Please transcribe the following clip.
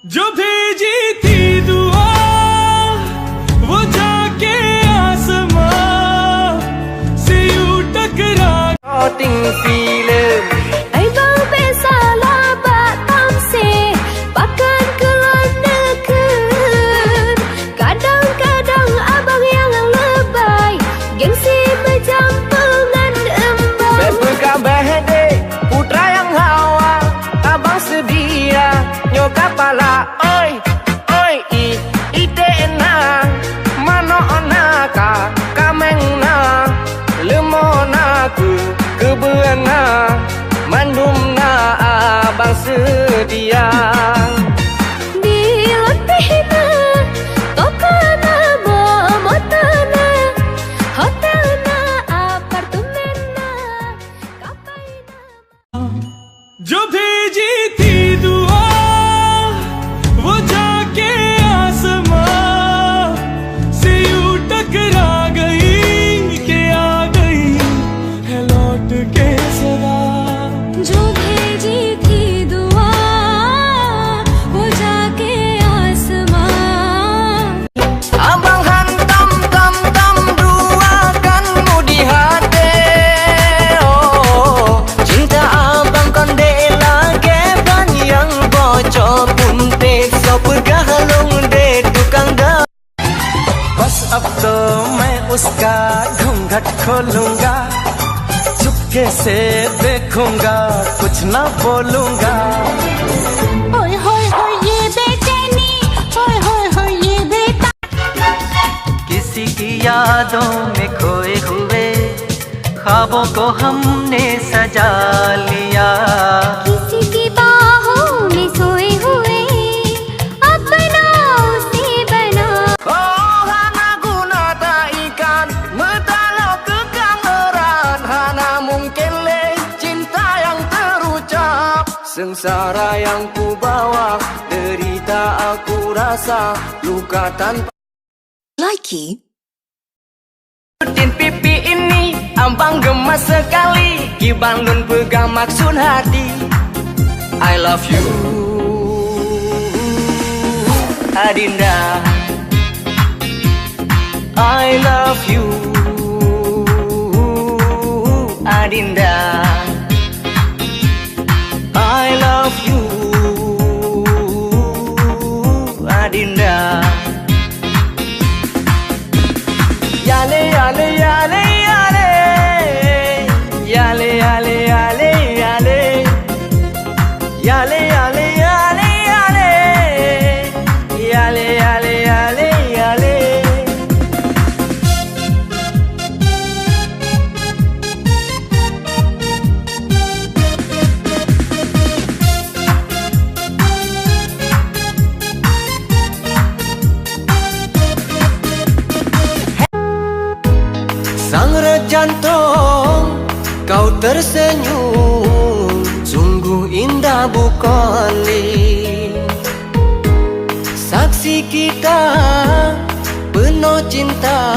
जो भेजी थी दुआ वो जाके आसमां से यूं टकरा Ting film Abang bersalah batam se Bahkan kelanakan Kadang-kadang abang yang lebay Gengsi berjampungan embang Berpegang behde putra yang hawa Abang sedia nyokap pala Oi, oi, ide enang Mano onaka kameng na Lemona kebeana Mandum na abang sedia Dilotihna Tokana momotana Hotelna apartemenna Kapaina जो भेजी थी दुआ वो जाके आसमां से यूं टकरा गई के आ गई है लौट के सदा जो भेजी थी दुआ वो जाके आसमां Abang hantam tam duakan di hati Oh cinta abang konde lagi yang bocor punte so pergalung de tukang dah बस अब तो मैं उसका घूंघट खोलूंगा चुपके से देखूंगा कुछ ना बोलूंगा ओए होए होए ये बेचैनी ओए होए होए ये बेता किसी की यादों में खोए हुए ख्वाबों को हमने सजा लिया किसी की बाहों में सोए हुए अपना उसे बना Oh hana guna ikan Metalok ke kameran Hana mungkin le cinta yang terucap Sengsara yang ku bawa Derita aku rasa Luka tanpa Likey. Rutin pipi ini Abang gemas sekali Kibandun pegang maksud hati I love you Adinda I love you Adinda I love you Adinda Yale yale yale yale Yale yale yale yale Yale yale yale yale Yale yale yale yale Sang jantung kau tersenyum Sungguh indah bukannya Saksi kita penuh cinta